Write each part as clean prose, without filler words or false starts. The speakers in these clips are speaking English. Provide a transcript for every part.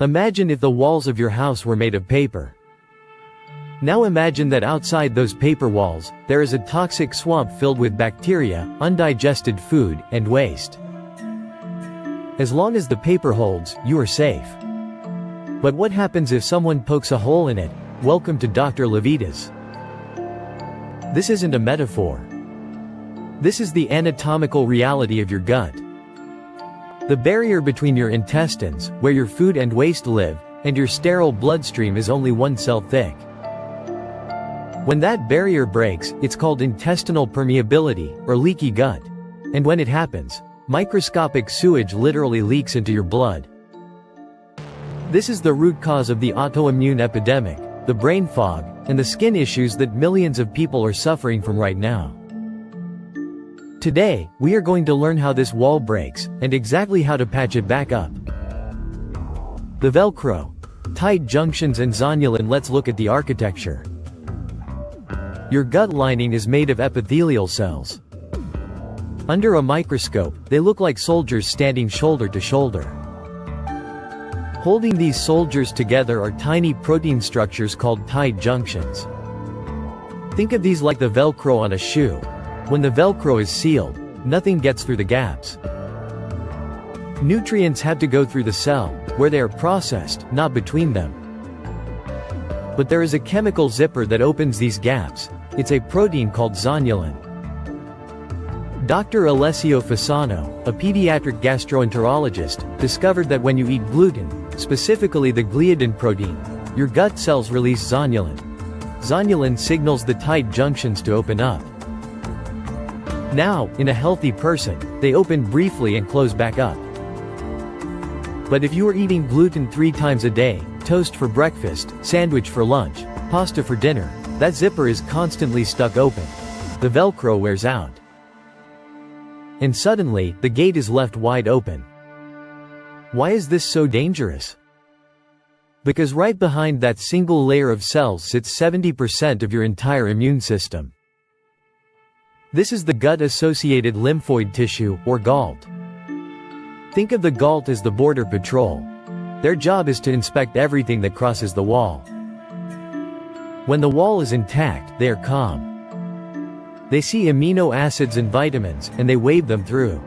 Imagine if the walls of your house were made of paper. Now imagine that outside those paper walls, there is a toxic swamp filled with bacteria, undigested food, and waste. As long as the paper holds, you are safe. But what happens if someone pokes a hole in it? Welcome to Dr. Levitas. This isn't a metaphor. This is the anatomical reality of your gut. The barrier between your intestines, where your food and waste live, and your sterile bloodstream is only 1 cell thick. When that barrier breaks, it's called intestinal permeability, or leaky gut. And when it happens, microscopic sewage literally leaks into your blood. This is the root cause of the autoimmune epidemic, the brain fog, and the skin issues that millions of people are suffering from right now. Today, we are going to learn how this wall breaks, and exactly how to patch it back up. The Velcro, Tight Junctions and Zonulin. Let's look at the architecture. Your gut lining is made of epithelial cells. Under a microscope, they look like soldiers standing shoulder to shoulder. Holding these soldiers together are tiny protein structures called tight junctions. Think of these like the Velcro on a shoe. When the Velcro is sealed, nothing gets through the gaps. Nutrients have to go through the cell, where they are processed, not between them. But there is a chemical zipper that opens these gaps. It's a protein called zonulin. Dr. Alessio Fasano, a pediatric gastroenterologist, discovered that when you eat gluten, specifically the gliadin protein, your gut cells release zonulin. Zonulin signals the tight junctions to open up. Now, in a healthy person, they open briefly and close back up. But if you are eating gluten 3 times a day, toast for breakfast, sandwich for lunch, pasta for dinner, that zipper is constantly stuck open. The Velcro wears out. And suddenly, the gate is left wide open. Why is this so dangerous? Because right behind that single layer of cells sits 70% of your entire immune system. This is the Gut-Associated Lymphoid Tissue, or GALT. Think of the GALT as the border patrol. Their job is to inspect everything that crosses the wall. When the wall is intact, they are calm. They see amino acids and vitamins, and they wave them through.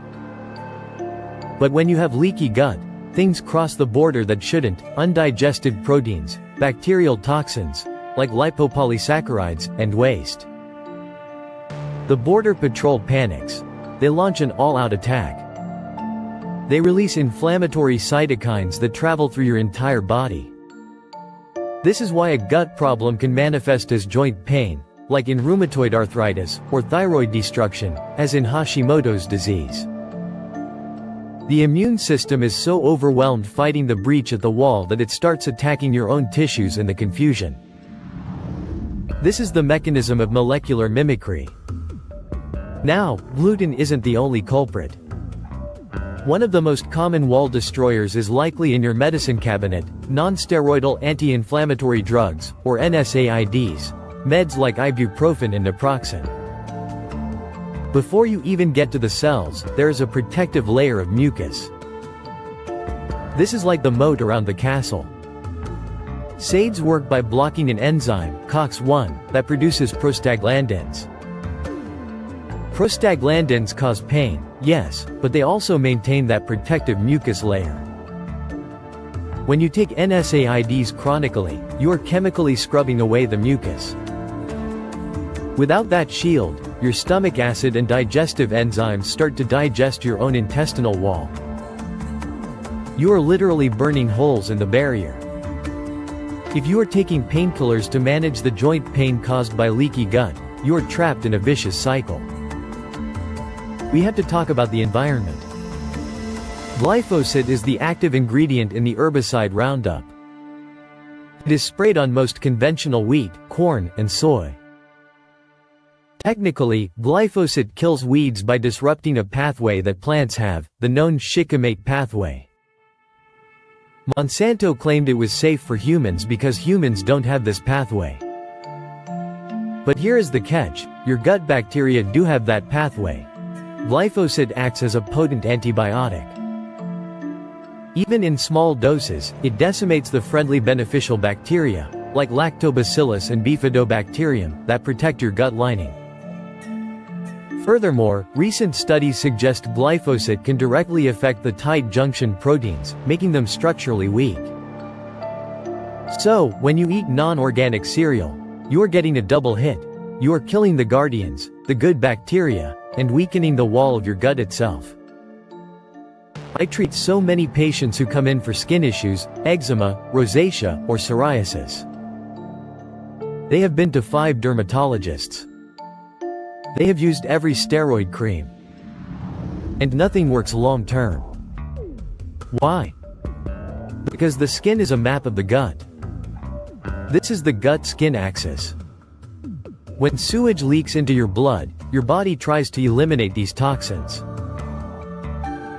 But when you have leaky gut, things cross the border that shouldn't: undigested proteins, bacterial toxins, like lipopolysaccharides, and waste. The border patrol panics. They launch an all-out attack. They release inflammatory cytokines that travel through your entire body. This is why a gut problem can manifest as joint pain, like in rheumatoid arthritis, or thyroid destruction, as in Hashimoto's disease. The immune system is so overwhelmed fighting the breach at the wall that it starts attacking your own tissues in the confusion. This is the mechanism of molecular mimicry. Now, gluten isn't the only culprit. One of the most common wall destroyers is likely in your medicine cabinet: non-steroidal anti-inflammatory drugs, or NSAIDs, meds like ibuprofen and naproxen. Before you even get to the cells, there is a protective layer of mucus. This is like the moat around the castle. NSAIDs work by blocking an enzyme, COX-1, that produces prostaglandins. Prostaglandins cause pain, yes, but they also maintain that protective mucus layer. When you take NSAIDs chronically, you are chemically scrubbing away the mucus. Without that shield, your stomach acid and digestive enzymes start to digest your own intestinal wall. You are literally burning holes in the barrier. If you are taking painkillers to manage the joint pain caused by leaky gut, you are trapped in a vicious cycle. We have to talk about the environment. Glyphosate is the active ingredient in the herbicide Roundup. It is sprayed on most conventional wheat, corn, and soy. Technically, glyphosate kills weeds by disrupting a pathway that plants have, the known shikimate pathway. Monsanto claimed it was safe for humans because humans don't have this pathway. But here is the catch: your gut bacteria do have that pathway. Glyphosate acts as a potent antibiotic. Even in small doses, it decimates the friendly beneficial bacteria, like lactobacillus and bifidobacterium, that protect your gut lining. Furthermore, recent studies suggest glyphosate can directly affect the tight junction proteins, making them structurally weak. So, when you eat non-organic cereal, you're getting a double hit. You're killing the guardians, the good bacteria, and weakening the wall of your gut itself. I treat so many patients who come in for skin issues, eczema, rosacea, or psoriasis. They have been to 5 dermatologists. They have used every steroid cream. And nothing works long-term. Why? Because the skin is a map of the gut. This is the gut-skin axis. When sewage leaks into your blood, your body tries to eliminate these toxins.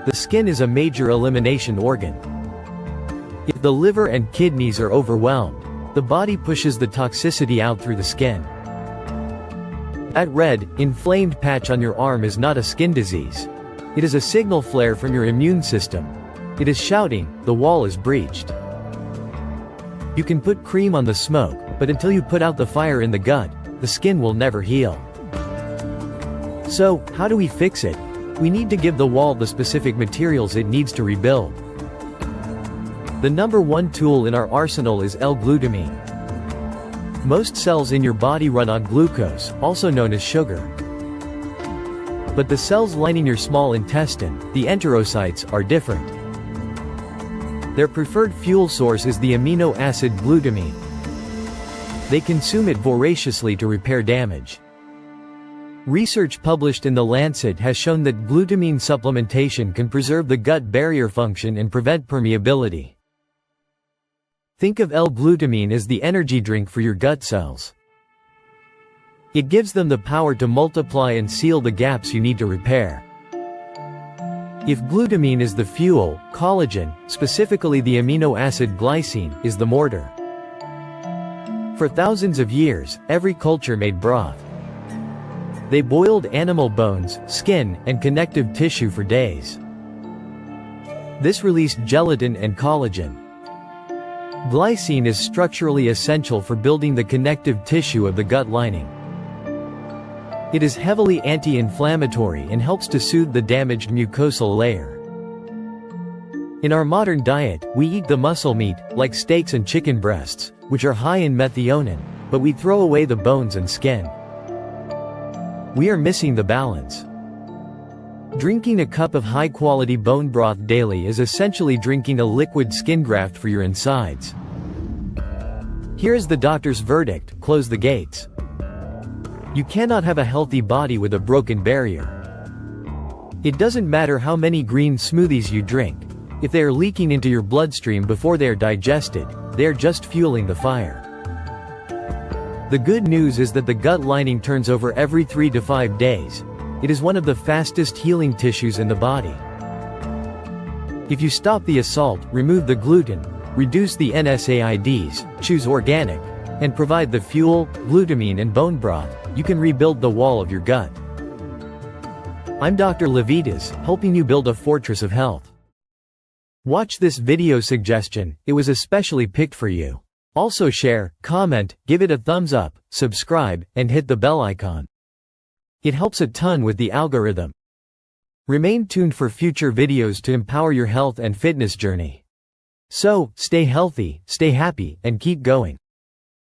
The skin is a major elimination organ. If the liver and kidneys are overwhelmed, the body pushes the toxicity out through the skin. That red, inflamed patch on your arm is not a skin disease. It is a signal flare from your immune system. It is shouting, the wall is breached. You can put cream on the smoke, but until you put out the fire in the gut, the skin will never heal. So, how do we fix it? We need to give the wall the specific materials it needs to rebuild. The number one tool in our arsenal is L-glutamine. Most cells in your body run on glucose, also known as sugar. But the cells lining your small intestine, the enterocytes, are different. Their preferred fuel source is the amino acid glutamine. They consume it voraciously to repair damage. Research published in The Lancet has shown that glutamine supplementation can preserve the gut barrier function and prevent permeability. Think of L-glutamine as the energy drink for your gut cells. It gives them the power to multiply and seal the gaps you need to repair. If glutamine is the fuel, collagen, specifically the amino acid glycine, is the mortar. For thousands of years, every culture made broth. They boiled animal bones, skin, and connective tissue for days. This released gelatin and collagen. Glycine is structurally essential for building the connective tissue of the gut lining. It is heavily anti-inflammatory and helps to soothe the damaged mucosal layer. In our modern diet, we eat the muscle meat, like steaks and chicken breasts, which are high in methionine, but we throw away the bones and skin. We are missing the balance. Drinking a cup of high-quality bone broth daily is essentially drinking a liquid skin graft for your insides. Here is the doctor's verdict: close the gates. You cannot have a healthy body with a broken barrier. It doesn't matter how many green smoothies you drink. If they are leaking into your bloodstream before they are digested, they are just fueling the fire. The good news is that the gut lining turns over every 3 to 5 days. It is one of the fastest healing tissues in the body. If you stop the assault, remove the gluten, reduce the NSAIDs, choose organic, and provide the fuel, glutamine and bone broth, you can rebuild the wall of your gut. I'm Dr. Levitas, helping you build a fortress of health. Watch this video suggestion, it was especially picked for you. Also share, comment, give it a thumbs up, subscribe, and hit the bell icon. It helps a ton with the algorithm. Remain tuned for future videos to empower your health and fitness journey. So, stay healthy, stay happy, and keep going.